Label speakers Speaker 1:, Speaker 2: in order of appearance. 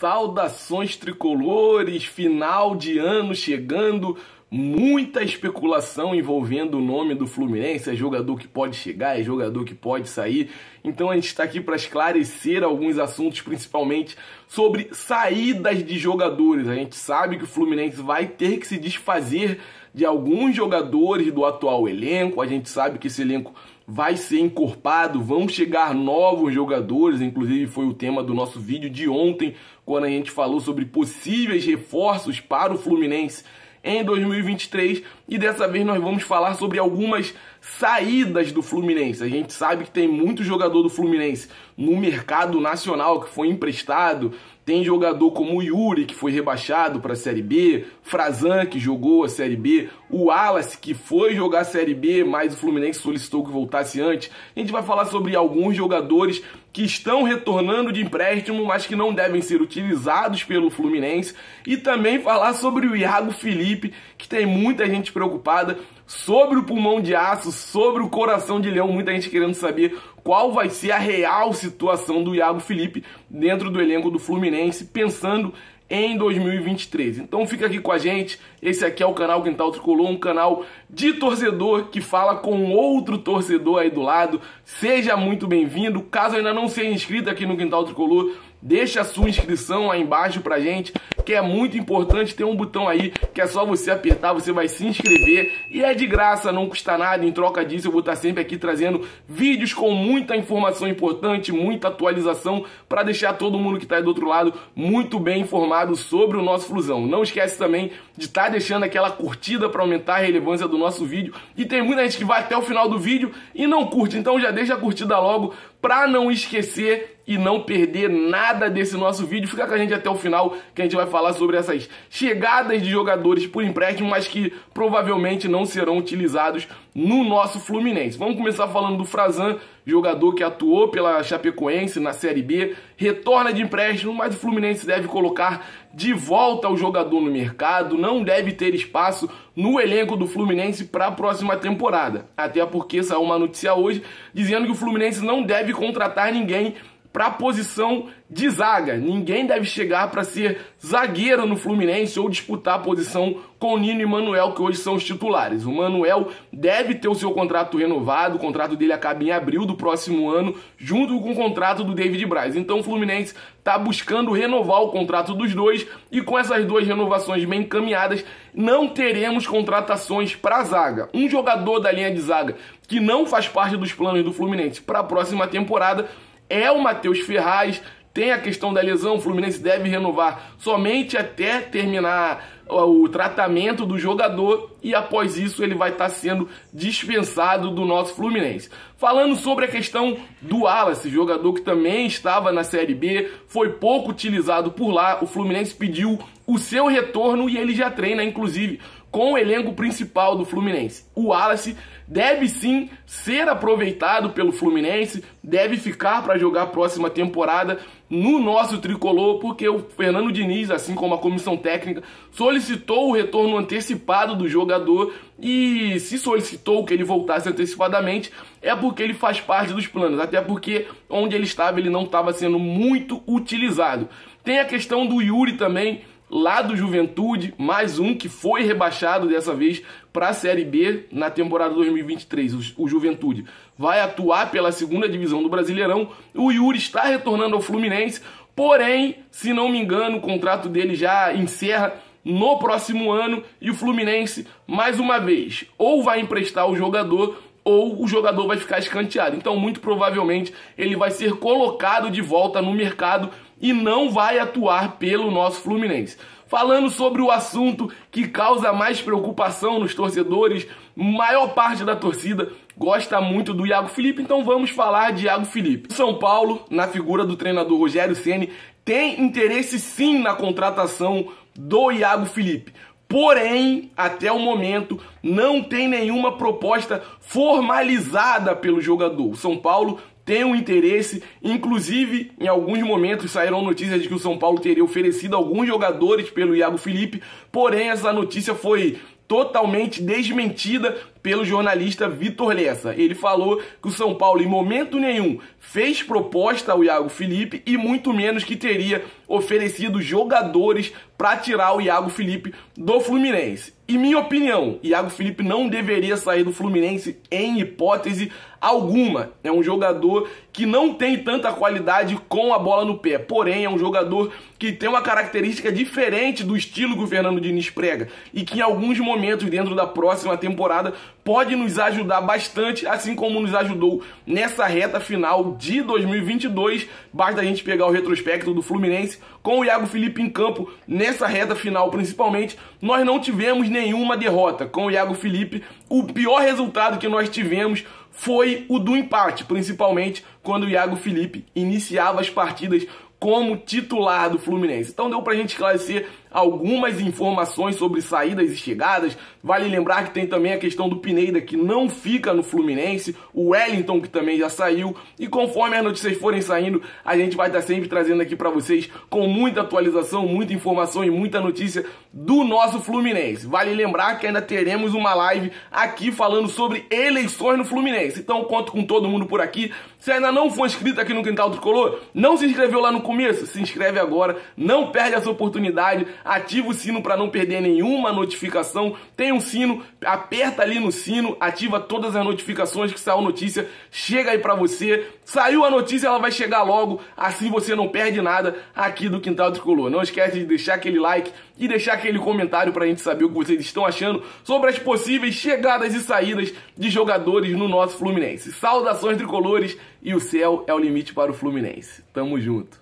Speaker 1: Saudações tricolores, final de ano chegando, muita especulação envolvendo o nome do Fluminense, é jogador que pode chegar, é jogador que pode sair. Então a gente está aqui para esclarecer alguns assuntos, principalmente sobre saídas de jogadores. A gente sabe que o Fluminense vai ter que se desfazer de alguns jogadores do atual elenco, a gente sabe que esse elenco vai ser encorpado, vão chegar novos jogadores, inclusive foi o tema do nosso vídeo de ontem, quando a gente falou sobre possíveis reforços para o Fluminense em 2023, e dessa vez nós vamos falar sobre algumas saídas do Fluminense. A gente sabe que tem muito jogador do Fluminense no mercado nacional que foi emprestado, tem jogador como o Yuri, que foi rebaixado para a Série B, Frazan, que jogou a Série B, o Wallace, que foi jogar a Série B, mas o Fluminense solicitou que voltasse antes. A gente vai falar sobre alguns jogadores que estão retornando de empréstimo, mas que não devem ser utilizados pelo Fluminense, e também falar sobre o Iago Felipe, que tem muita gente preocupada, sobre o pulmão de aço, sobre o coração de leão, muita gente querendo saber qual vai ser a real situação do Iago Felipe dentro do elenco do Fluminense, pensando em 2023. Então fica aqui com a gente, esse aqui é o canal Quintal Tricolor, um canal de torcedor que fala com outro torcedor aí do lado. Seja muito bem-vindo. Caso ainda não seja inscrito aqui no Quintal Tricolor, deixa a sua inscrição aí embaixo pra gente, que é muito importante. Tem um botão aí que é só você apertar, você vai se inscrever e é de graça, não custa nada. Em troca disso eu vou estar sempre aqui trazendo vídeos com muita informação importante, muita atualização, para deixar todo mundo que está aí do outro lado muito bem informado sobre o nosso Flusão. Não esquece também de estar deixando aquela curtida para aumentar a relevância do nosso vídeo, e tem muita gente que vai até o final do vídeo e não curte, então já deixa a curtida logo para não esquecer e não perder nada desse nosso vídeo. Fica com a gente até o final, que a gente vai falar sobre essas chegadas de jogadores por empréstimo, mas que provavelmente não serão utilizados no nosso Fluminense. Vamos começar falando do Frazan, jogador que atuou pela Chapecoense na Série B, retorna de empréstimo, mas o Fluminense deve colocar de volta o jogador no mercado, não deve ter espaço no elenco do Fluminense para a próxima temporada. Até porque saiu uma notícia hoje dizendo que o Fluminense não deve contratar ninguém para a posição de zaga. Ninguém deve chegar para ser zagueiro no Fluminense ou disputar a posição com o Nino e Manuel, que hoje são os titulares. O Manuel deve ter o seu contrato renovado, o contrato dele acaba em abril do próximo ano, junto com o contrato do David Braz. Então o Fluminense está buscando renovar o contrato dos dois, e com essas duas renovações bem encaminhadas, não teremos contratações para a zaga. Um jogador da linha de zaga que não faz parte dos planos do Fluminense para a próxima temporada é o Matheus Ferraz. Tem a questão da lesão, o Fluminense deve renovar somente até terminar o tratamento do jogador, e após isso ele vai estar sendo dispensado do nosso Fluminense. Falando sobre a questão do Wallace, jogador que também estava na Série B, foi pouco utilizado por lá, o Fluminense pediu o seu retorno e ele já treina, inclusive, com o elenco principal do Fluminense. O Wallace deve sim ser aproveitado pelo Fluminense, deve ficar para jogar a próxima temporada no nosso tricolor, porque o Fernando Diniz, assim como a comissão técnica, solicitou o retorno antecipado do jogador, e se solicitou que ele voltasse antecipadamente é porque ele faz parte dos planos, até porque onde ele estava ele não estava sendo muito utilizado. Tem a questão do Yuri também, lá do Juventude, mais um que foi rebaixado dessa vez para a Série B na temporada 2023. O Juventude vai atuar pela segunda divisão do Brasileirão. O Yuri está retornando ao Fluminense, porém, se não me engano, o contrato dele já encerra no próximo ano, e o Fluminense, mais uma vez, ou vai emprestar o jogador ou o jogador vai ficar escanteado. Então, muito provavelmente, ele vai ser colocado de volta no mercado e não vai atuar pelo nosso Fluminense. Falando sobre o assunto que causa mais preocupação nos torcedores, maior parte da torcida gosta muito do Iago Felipe, então vamos falar de Iago Felipe. São Paulo, na figura do treinador Rogério Ceni, tem interesse sim na contratação do Iago Felipe. Porém, até o momento, não tem nenhuma proposta formalizada pelo jogador. O São Paulo tem um interesse, inclusive, em alguns momentos saíram notícias de que o São Paulo teria oferecido alguns jogadores pelo Iago Felipe, porém essa notícia foi totalmente desmentida pelo jornalista Vitor Lessa. Ele falou que o São Paulo, em momento nenhum, fez proposta ao Iago Felipe e muito menos que teria oferecido jogadores para tirar o Iago Felipe do Fluminense. Em minha opinião, Iago Felipe não deveria sair do Fluminense em hipótese alguma. É um jogador que não tem tanta qualidade com a bola no pé, porém é um jogador que tem uma característica diferente do estilo que o Fernando Diniz prega e que em alguns momentos dentro da próxima temporada pode nos ajudar bastante, assim como nos ajudou nessa reta final de 2022. Basta a gente pegar o retrospecto do Fluminense com o Iago Felipe em campo nessa reta final principalmente. Nós não tivemos nenhuma derrota com o Iago Felipe. O pior resultado que nós tivemos foi o do empate, principalmente quando o Iago Felipe iniciava as partidas como titular do Fluminense. Então deu pra gente esclarecer algumas informações sobre saídas e chegadas. Vale lembrar que tem também a questão do Pineda, que não fica no Fluminense, o Wellington, que também já saiu, e conforme as notícias forem saindo, a gente vai estar sempre trazendo aqui pra vocês com muita atualização, muita informação e muita notícia do nosso Fluminense. Vale lembrar que ainda teremos uma live aqui falando sobre eleições no Fluminense. Então conto com todo mundo por aqui. Se ainda não for inscrito aqui no Quintal Tricolor, não se inscreveu lá no começo? Se inscreve agora, não perde essa oportunidade, ativa o sino para não perder nenhuma notificação. Tem um sino, aperta ali no sino, ativa todas as notificações que saiu notícia, chega aí para você. Saiu a notícia, ela vai chegar logo, assim você não perde nada aqui do Quintal Tricolor. Não esquece de deixar aquele like e deixar aquele comentário pra gente saber o que vocês estão achando sobre as possíveis chegadas e saídas de jogadores no nosso Fluminense. Saudações tricolores e o céu é o limite para o Fluminense. Tamo junto.